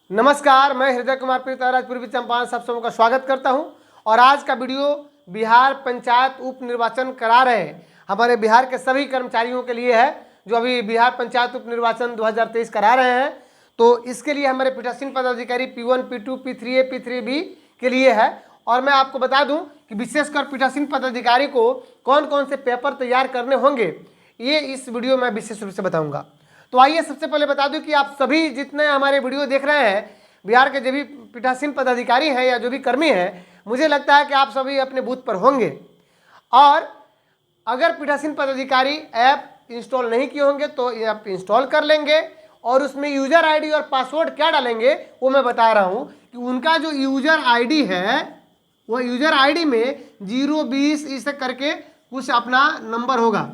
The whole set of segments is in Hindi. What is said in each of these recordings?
नमस्कार, मैं हृदय कुमार पीताराज पूर्वी चंपारण सब समूह का स्वागत करता हूं। और आज का वीडियो बिहार पंचायत उप निर्वाचन करा रहे हमारे बिहार के सभी कर्मचारियों के लिए है जो अभी बिहार पंचायत उप निर्वाचन 2023 करा रहे हैं। तो इसके लिए हमारे पीठासीन पदाधिकारी P1, P2, P3A, P3B के लिए है। और मैं आपको बता दूं कि विशेषकर पीठासीन पदाधिकारी को कौन कौन से पेपर तैयार करने होंगे, ये इस वीडियो में विशेष रूप से बताऊंगा। तो आइए सबसे पहले बता दूं कि आप सभी जितने हमारे वीडियो देख रहे हैं, बिहार के जो भी पीठासीन पदाधिकारी हैं या जो भी कर्मी हैं, मुझे लगता है कि आप सभी अपने बूथ पर होंगे। और अगर पीठासीन पदाधिकारी ऐप इंस्टॉल नहीं किए होंगे तो ये आप इंस्टॉल कर लेंगे और उसमें यूजर आईडी और पासवर्ड क्या डालेंगे वो मैं बता रहा हूं कि उनका जो यूजर आईडी है वह यूजर आईडी में 020 इसे करके कुछ अपना नंबर होगा।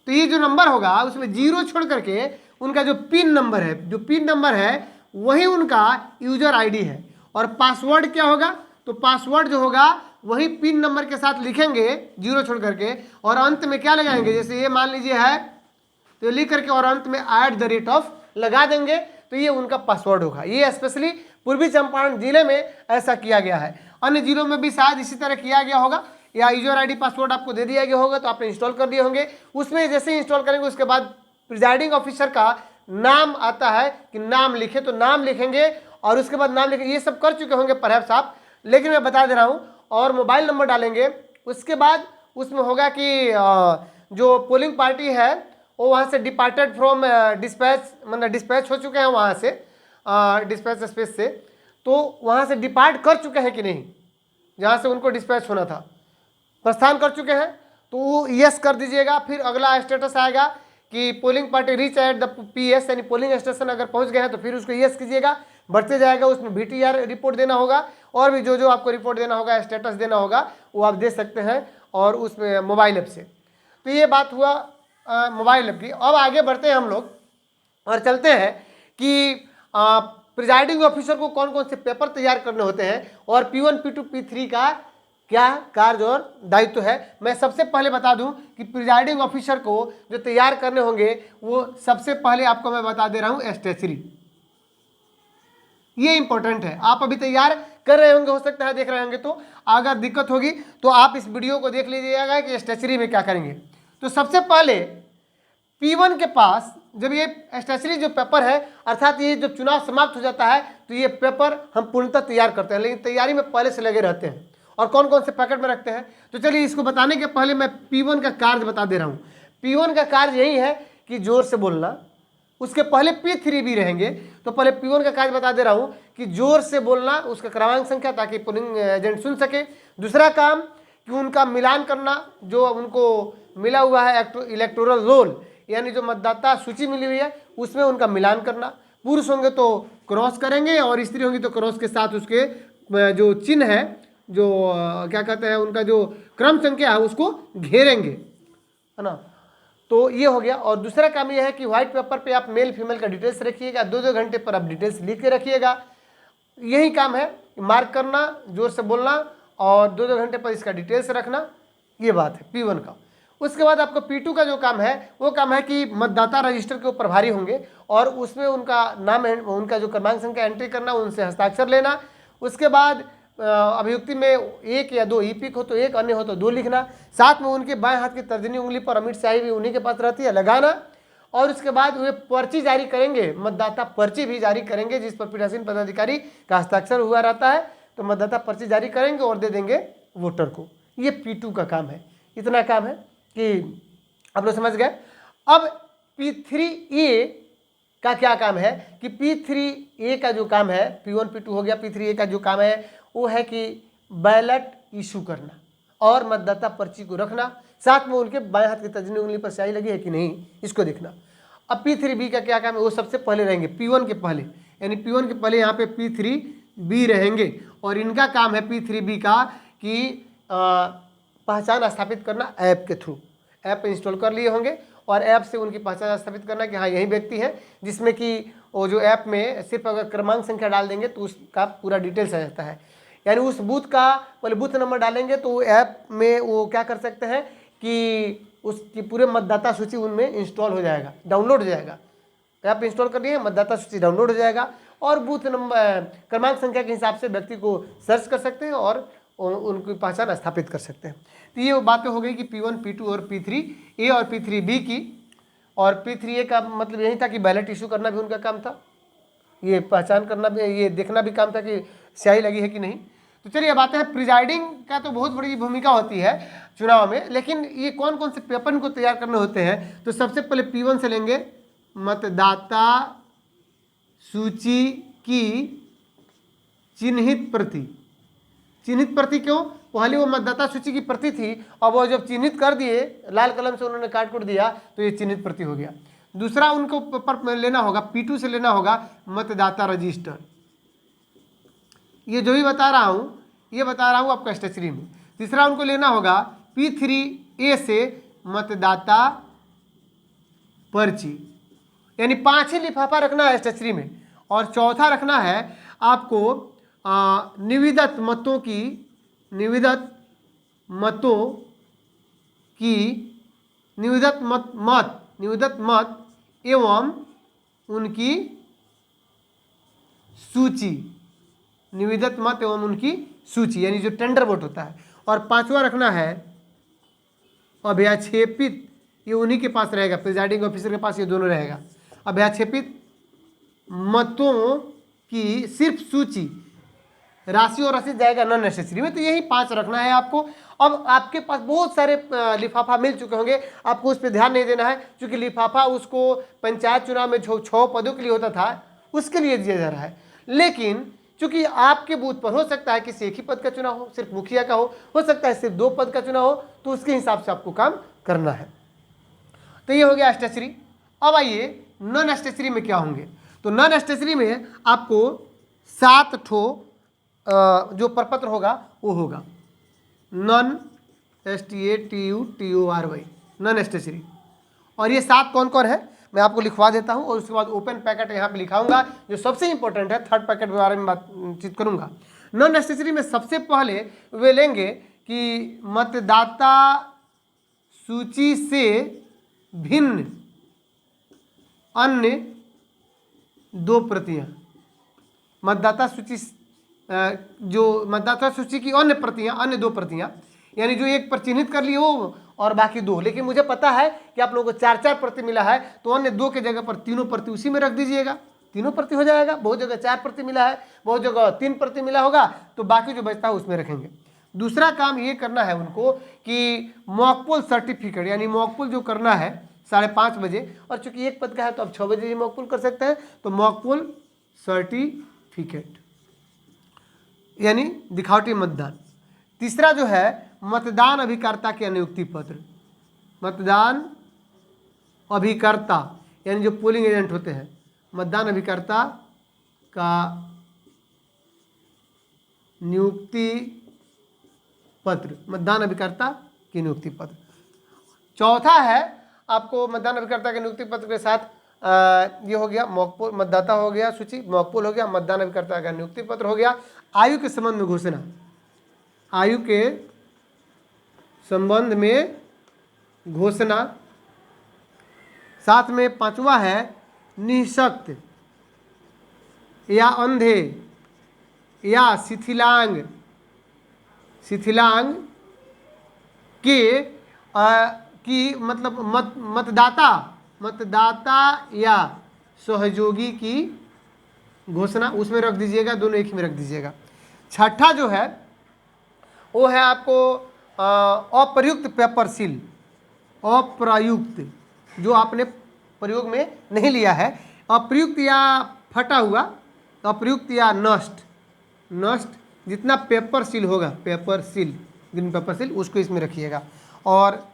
तो ये जो नंबर होगा उसमें 0 छोड़ करके उनका जो पिन नंबर है वही उनका यूजर आईडी है। और पासवर्ड क्या होगा, तो पासवर्ड जो होगा वही पिन नंबर के साथ लिखेंगे 0 छोड़ करके, और अंत में क्या लगाएंगे, जैसे ये मान लीजिए है तो लिख करके और अंत में @ लगा देंगे, तो ये उनका पासवर्ड होगा। ये स्पेशली पूर्वी चंपारण जिले में ऐसा किया गया है। अन्य जिलों में भी शायद इसी तरह किया गया होगा, या यूजर आईडी पासवर्ड आपको दे दिया गया होगा तो आपने इंस्टॉल कर दिए होंगे। उसमें जैसे ही इंस्टॉल करेंगे उसके बाद प्रिजाइडिंग ऑफिसर का नाम आता है कि नाम लिखे, तो नाम लिखेंगे और उसके बाद नाम लिखेंगे। ये सब कर चुके होंगे परहैप्स आप, लेकिन मैं बता दे रहा हूँ। और मोबाइल नंबर डालेंगे। उसके बाद उसमें होगा कि जो पोलिंग पार्टी है वो वहाँ से डिपार्टेड फ्रॉम डिस्पैच, मतलब डिस्पैच हो चुके हैं वहाँ से डिस्पैच स्पेस से, तो वहाँ से डिपार्ट कर चुके हैं कि नहीं, जहाँ से उनको डिस्पैच होना था प्रस्थान कर चुके हैं, तो यस कर दीजिएगा। फिर अगला स्टेटस आएगा कि polling party reach at the PS, यानी पोलिंग स्टेशन अगर पहुंच गए हैं तो फिर उसको यस कीजिएगा। बढ़ते जाएगा, उसमें VTR रिपोर्ट देना होगा और भी जो आपको रिपोर्ट देना होगा, स्टेटस देना होगा, वो आप दे सकते हैं और उसमें मोबाइल ऐप से। तो ये बात हुआ मोबाइल ऐप की। अब आगे बढ़ते हैं हम लोग और चलते हैं कि प्रिजाइडिंग ऑफिसर को कौन कौन से पेपर तैयार करने होते हैं और P1, P2, P3 का क्या कार्य और दायित्व है। मैं सबसे पहले बता दूं कि प्रिजाइडिंग ऑफिसर को जो तैयार करने होंगे वो सबसे पहले आपको मैं बता दे रहा हूं स्टेचरी। ये इंपॉर्टेंट है। आप अभी तैयार कर रहे होंगे, हो सकता है देख रहे होंगे, तो अगर दिक्कत होगी तो आप इस वीडियो को देख लीजिएगा कि स्टेचरी में क्या करेंगे। तो सबसे पहले P1 के पास जब ये स्टेचरी जो पेपर है, अर्थात ये जब चुनाव समाप्त हो जाता है तो ये पेपर हम पूर्णतः तैयार करते हैं, लेकिन तैयारी में पहले से लगे रहते हैं। और कौन कौन से पैकेट में रखते हैं, तो चलिए इसको बताने के पहले मैं P1 का कार्य बता दे रहा हूँ। P1 का कार्य यही है कि जोर से बोलना। उसके पहले P3B रहेंगे, तो पहले P1 का कार्य बता दे रहा हूँ कि जोर से बोलना, उसका क्रमांक संख्या, ताकि पोलिंग एजेंट सुन सके। दूसरा काम कि उनका मिलान करना, जो उनको मिला हुआ है इलेक्टोरल रोल, यानी जो मतदाता सूची मिली हुई है उसमें उनका मिलान करना। पुरुष होंगे तो क्रॉस करेंगे और स्त्री होंगी तो क्रॉस के साथ उसके जो चिन्ह है, जो क्या कहते हैं, उनका जो क्रम संख्या है उसको घेरेंगे, है ना। तो ये हो गया। और दूसरा काम ये है कि व्हाइट पेपर पे आप मेल फीमेल का डिटेल्स रखिएगा, 2-2 घंटे पर आप डिटेल्स लिख के रखिएगा। यही काम है, मार्क करना, जोर से बोलना और 2-2 घंटे पर इसका डिटेल्स रखना। ये बात है P1 का। उसके बाद आपको P2 का जो काम है वो काम है कि मतदाता रजिस्टर के ऊपर भारी होंगे और उसमें उनका नाम, उनका जो क्रमांक संख्या एंट्री करना, उनसे हस्ताक्षर लेना। उसके बाद अभियुक्ति में 1 या 2 ईपिक हो तो 1, अन्य हो तो 2 लिखना। साथ में उनके बाएं हाथ की तर्जनी उंगली पर अमिट स्याही भी उन्हीं के पास रहती है, लगाना। और उसके बाद वे पर्ची जारी करेंगे, मतदाता पर्ची भी जारी करेंगे जिस पर पीठासीन पदाधिकारी का हस्ताक्षर हुआ रहता है। तो मतदाता पर्ची जारी करेंगे और दे देंगे वोटर को। ये P2 का काम है। इतना काम है कि आप लोग समझ गए। अब P3A का क्या काम है कि P3A का जो काम है, P1 P2 हो गया, P3A का जो काम है वो है कि बैलेट इशू करना और मतदाता पर्ची को रखना। साथ में उनके बाएं हाथ की तर्जनी उंगली पर स्याही लगी है कि नहीं, इसको देखना। अब P3B का क्या काम है, वो सबसे पहले रहेंगे P1 के पहले, यानी P1 के पहले यहाँ पे P3B रहेंगे। और इनका काम है P3B का कि पहचान स्थापित करना ऐप के थ्रू। ऐप इंस्टॉल कर लिए होंगे और ऐप से उनकी पहचान स्थापित करना कि हाँ यही व्यक्ति है, जिसमें कि वो जो ऐप में सिर्फ अगर क्रमांक संख्या डाल देंगे तो उसका पूरा डिटेल्स आ जाता है। यानी उस बूथ का पहले बूथ नंबर डालेंगे तो ऐप में वो क्या कर सकते हैं कि उसकी पूरे मतदाता सूची उनमें इंस्टॉल हो जाएगा, डाउनलोड हो जाएगा। ऐप इंस्टॉल करनी है, मतदाता सूची डाउनलोड हो जाएगा और बूथ नंबर क्रमांक संख्या के हिसाब से व्यक्ति को सर्च कर सकते हैं और उनकी पहचान स्थापित कर सकते हैं। तो ये बातें हो गई कि P1, P2 और P3 ए और P3 बी की। और P3 ए का मतलब यही था कि बैलेट इशू करना भी उनका काम था, ये पहचान करना भी, ये देखना भी काम था कि स्याही लगी है कि नहीं। तो चलिए अब आते हैं प्रिजाइडिंग का। तो बहुत बड़ी भूमिका होती है चुनाव में, लेकिन ये कौन कौन से पेपर इनको तैयार करने होते हैं। तो सबसे पहले P1 से लेंगे, मतदाता सूची की चिन्हित प्रति। चिन्हित प्रति क्यों? पहले वो मतदाता सूची की प्रति थी, और वो जब चिन्हित कर दिए, लाल कलम से उन्होंने काट कुट दिया, तो ये चिन्हित प्रति हो गया। दूसरा उनको पर लेना होगा, P2 से लेना होगा मतदाता रजिस्टर। ये जो भी बता रहा हूँ, ये बता रहा हूँ आपका स्टेचरी में। तीसरा उनको लेना होगा P3A से मतदाता पर्ची, यानी 5 ही लिफाफा रखना है स्टेचरी में। और चौथा रखना है आपको निविदत मतों की, निविदत मत एवं उनकी सूची, निविदत मत एवं उनकी सूची, यानी जो टेंडर वोट होता है। और पांचवा रखना है अभ्याक्षेपित, ये उन्हीं के पास रहेगा, प्रिजाइडिंग ऑफिसर के पास ये दोनों रहेगा। अभ्याक्षेपित मतों की सिर्फ सूची, राशि और रसीद जाएगा नॉन नेसेसरी में। तो यही 5 रखना है आपको। अब आपके पास बहुत सारे लिफाफा मिल चुके होंगे, आपको उस पर ध्यान नहीं देना है, क्योंकि लिफाफा उसको पंचायत चुनाव में जो 6 पदों के लिए होता था उसके लिए दिया जा रहा है। लेकिन चूंकि आपके बूथ पर हो सकता है किसी एक ही पद का चुनाव हो, सिर्फ मुखिया का हो सकता है सिर्फ 2 पद का चुनाव हो, तो उसके हिसाब से आपको काम करना है। तो ये हो गया स्टेचरी। अब आइए नॉन स्टेचरी में क्या होंगे। तो नॉन स्टेचरी में आपको 7 ठो जो प्रपत्र होगा वो होगा नॉन STATUTORY, नॉन स्टेचरी। और ये 7 कौन कौन है मैं आपको लिखवा देता हूँ, और उसके बाद ओपन पैकेट यहाँ पे लिखाऊंगा जो सबसे इंपॉर्टेंट है। थर्ड पैकेट के बारे में बातचीत करूंगा। नॉन स्टेचरी में सबसे पहले वे लेंगे कि मतदाता सूची से भिन्न अन्य 2 प्रतियां, मतदाता सूची जो मतदाता सूची की अन्य प्रतियां, अन्य 2 प्रतियां, यानी जो एक पर चिन्हित कर लिए हो और बाकी 2। लेकिन मुझे पता है कि आप लोगों को 4-4 प्रति मिला है, तो अन्य 2 के जगह पर 3 प्रति उसी में रख दीजिएगा, 3 प्रति हो जाएगा। बहुत जगह 4 प्रति मिला है, बहुत जगह 3 प्रति मिला होगा, तो बाकी जो बचता है उसमें रखेंगे। दूसरा काम ये करना है उनको कि मॉकपोल सर्टिफिकेट, यानी मॉकपोल जो करना है 5:30 बजे, और चूंकि एक पद का है तो आप 6 बजे ही मॉकपोल कर सकते हैं, तो मॉकपोल सर्टिफिकेट यानी दिखावटी मतदान। तीसरा जो है मतदान अभिकर्ता के नियुक्ति पत्र, मतदान अभिकर्ता यानी जो पोलिंग एजेंट होते हैं, मतदान अभिकर्ता का नियुक्ति पत्र, मतदान अभिकर्ता की नियुक्ति पत्र। चौथा है आपको मतदान अभिकर्ता के नियुक्ति पत्र के साथ ये हो गया मॉकपोल, मतदाता हो गया सूची, मॉकपोल हो गया, मतदान अभिकर्ता का नियुक्ति पत्र हो गया। आयु के संबंध में घोषणा, आयु के संबंध में घोषणा। साथ में 5वां है निःशक्त या अंधे या शिथिलांग के की मतलब मतदाता या सहयोगी की घोषणा, उसमें रख दीजिएगा, दोनों एक ही में रख दीजिएगा। छठा जो है वो है आपको अप्रयुक्त पेपर सील, अप्रयुक्त जो आपने प्रयोग में नहीं लिया है, अप्रयुक्त या फटा हुआ, अप्रयुक्त या नष्ट जितना पेपर सील होगा, paper seal, green pepper seal, उसको इसमें रखिएगा। और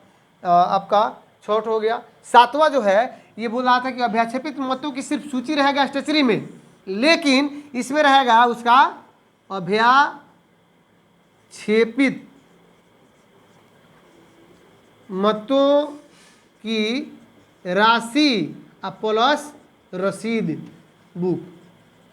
आपका छठ हो गया। 7वां जो है ये बोल रहा था कि अभ्याक्षेपित मतों की सिर्फ सूची रहेगा स्टेचरी में, लेकिन इसमें रहेगा उसका अभ्याक्षेपित मतों की राशि प्लस रसीद बुक,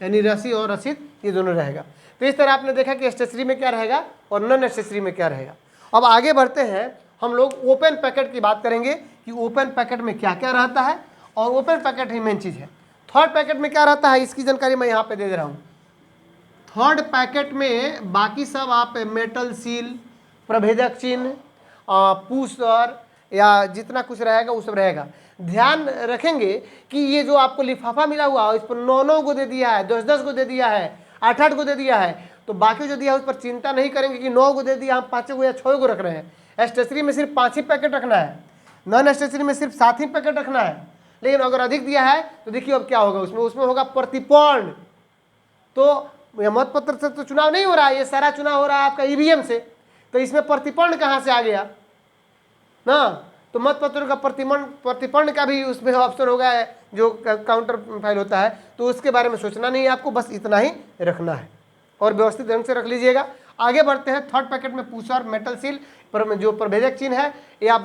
यानी राशि और रसीद ये दोनों रहेगा। तो इस तरह आपने देखा कि स्टेचरी में क्या रहेगा और नॉन स्टेचरी में क्या रहेगा। अब आगे बढ़ते हैं, हम लोग ओपन पैकेट की बात करेंगे कि ओपन पैकेट में क्या क्या रहता है, और ओपन पैकेट ही मेन चीज़ है। थर्ड पैकेट में क्या रहता है इसकी जानकारी मैं यहाँ पे दे रहा हूँ। थर्ड पैकेट में बाकी सब आप मेटल सील, प्रभेदक चिन्ह, पूसर या जितना कुछ रहेगा वो सब रहेगा। ध्यान रखेंगे कि ये जो आपको लिफाफा मिला हुआ है इस पर 9-9 को दे दिया है, 10-10 को दे दिया है, 8-8 को दे दिया है, तो बाकी जो दिया है उस पर चिंता नहीं करेंगे कि 9 को दे दिया, हम 5 को या 6 को रख रहे हैं। स्टेशनरी में सिर्फ 5 ही पैकेट रखना है, नॉन स्टेशनरी में सिर्फ 7 ही पैकेट रखना है। लेकिन अगर अधिक दिया है तो देखिए अब क्या होगा, उसमें होगा प्रतिपर्ण। तो मत पत्र से तो चुनाव नहीं हो रहा है, ये सारा चुनाव हो रहा है आपका ईवीएम से, तो इसमें प्रतिपर्ण कहाँ से आ गया ना। तो मत पत्र का प्रतिपर्ण का भी उसमें ऑप्शन होगा जो काउंटर फाइल होता है, तो उसके बारे में सोचना नहीं है आपको, बस इतना ही रखना है और व्यवस्थित ढंग से रख लीजिएगा। आगे बढ़ते हैं। थर्ड पैकेट में पूसर, मेटल सील, पर जो प्रभेदक चिन्ह है या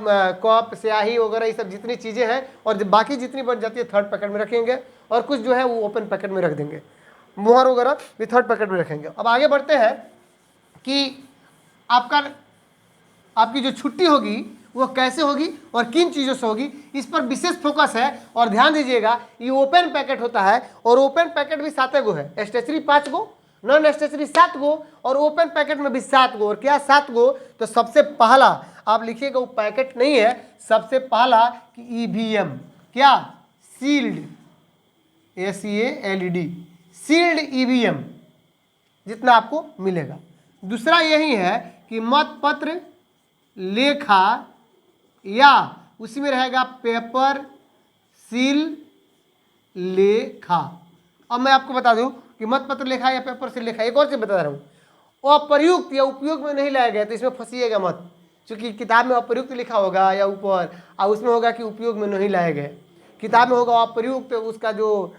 कप, स्याही वगैरह ये सब जितनी चीज़ें हैं और बाकी जितनी बन जाती है थर्ड पैकेट में रखेंगे, और कुछ जो है वो ओपन पैकेट में रख देंगे। मुहर वगैरह भी थर्ड पैकेट में रखेंगे। अब आगे बढ़ते हैं कि आपकी जो छुट्टी होगी वो कैसे होगी और किन चीज़ों से होगी, इस पर विशेष फोकस है। और ध्यान दीजिएगा ये ओपन पैकेट होता है और ओपन पैकेट भी 7 गो है, स्टेशनरी 5 गो, नॉन स्टेशनरी 7 गो और ओपन पैकेट में भी 7 गो। और क्या 7 गो, तो सबसे पहला आप लिखिएगा वो पैकेट नहीं है, सबसे पहला कि ईवीएम, क्या सील्ड, SEALED, सील्ड ईवीएम जितना आपको मिलेगा। दूसरा यही है कि मत पत्र लेखा या उसी में रहेगा पेपर सील लेखा। अब मैं आपको बता दूं कि मत पत्र लेखा या पेपर सील लेखा, एक और चीज बता रहा हूँ, अप्रयुक्त या उपयोग में नहीं लाया गया तो इसमें फंसीएगा मत, क्योंकि किताब में अप्रयुक्त लिखा होगा या ऊपर और उसमें होगा कि उपयोग में नहीं लाए गए। किताब में होगा अप्रयुक्त, उसका जो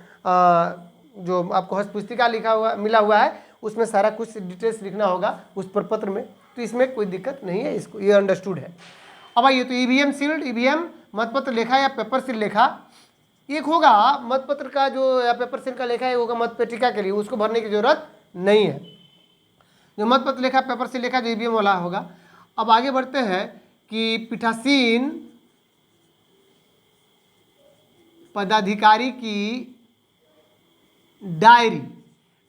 आपको हस्तपुस्तिका लिखा हुआ मिला हुआ है उसमें सारा कुछ डिटेल्स लिखना होगा उस प्रपत्र में, तो इसमें कोई दिक्कत नहीं है, इसको ये अंडरस्टूड है। अब आइए, तो ईवीएम सील्ड, ईवीएम मतपत्र लेखा या पेपर सील लेखा। एक होगा मतपत्र का जो या पेपर सील का लेखा है होगा मतपेटिका के लिए, उसको भरने की जरूरत नहीं है। जो मतपत्र लेखा पेपर सील लेखा जो ईवीएम वाला होगा। अब आगे बढ़ते हैं कि पीठासीन पदाधिकारी की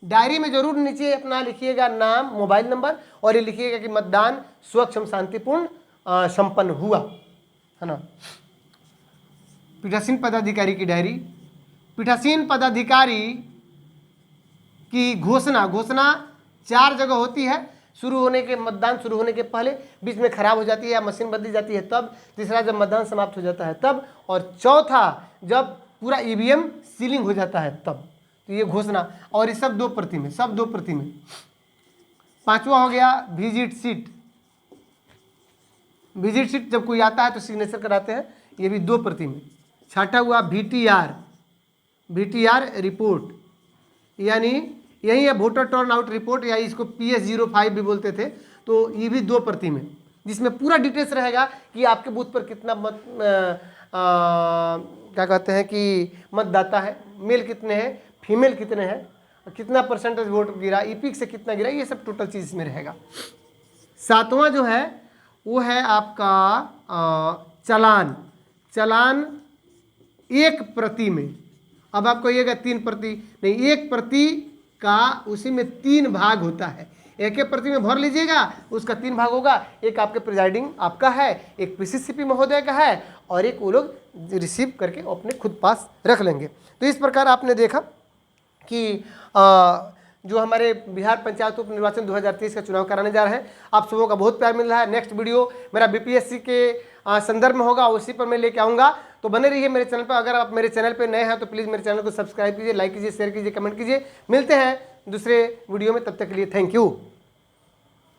डायरी में जरूर नीचे अपना लिखिएगा नाम, मोबाइल नंबर, और ये लिखिएगा कि मतदान स्वच्छ एवं शांतिपूर्ण संपन्न हुआ, है ना। पीठासीन पदाधिकारी की डायरी, पीठासीन पदाधिकारी की घोषणा 4 जगह होती है। शुरू होने के मतदान शुरू होने के पहले, बीच में खराब हो जाती है या मशीन बदली जाती है तब, तीसरा जब मतदान समाप्त हो जाता है तब, और चौथा जब पूरा ईवीएम सीलिंग हो जाता है तब। तो ये घोषणा, और ये सब 2 प्रति में, सब 2 प्रति में। पांचवा हो गया विजिट सीट। विजिट सीट जब कोई आता है तो सिग्नेचर कराते हैं, ये भी 2 प्रति में। छठा हुआ VTR रिपोर्ट, यानी यही है वोटर टर्न आउट रिपोर्ट, या इसको PS05 भी बोलते थे। तो ये भी 2 प्रति में, जिसमें पूरा डिटेल्स रहेगा कि आपके बूथ पर कितना क्या कहते हैं कि मतदाता है, मेल कितने हैं, फीमेल कितने हैं, कितना परसेंटेज वोट गिरा, ईपिक से कितना गिरा, ये सब टोटल चीज़ इसमें रहेगा। 7वां जो है वो है आपका चालान 1 प्रति में। अब आपको ये 3 प्रति नहीं, 1 प्रति का उसी में 3 भाग होता है। एक प्रति में भर लीजिएगा, उसका 3 भाग होगा। एक आपके प्रिजाइडिंग आपका है, एक PCCP महोदय का है, और एक वो लोग रिसीव करके अपने खुद पास रख लेंगे। तो इस प्रकार आपने देखा कि जो हमारे बिहार पंचायत उप निर्वाचन 2023 का चुनाव कराने जा रहे हैं, आप सबों का बहुत प्यार मिल रहा है। नेक्स्ट वीडियो मेरा BPSC के संदर्भ में होगा, उसी पर मैं लेके आऊँगा। तो बने रहिए मेरे चैनल पर। अगर आप मेरे चैनल पर नए हैं तो प्लीज़ मेरे चैनल को सब्सक्राइब कीजिए, लाइक कीजिए, शेयर कीजिए, कमेंट कीजिए। मिलते हैं दूसरे वीडियो में, तब तक के लिए थैंक यू।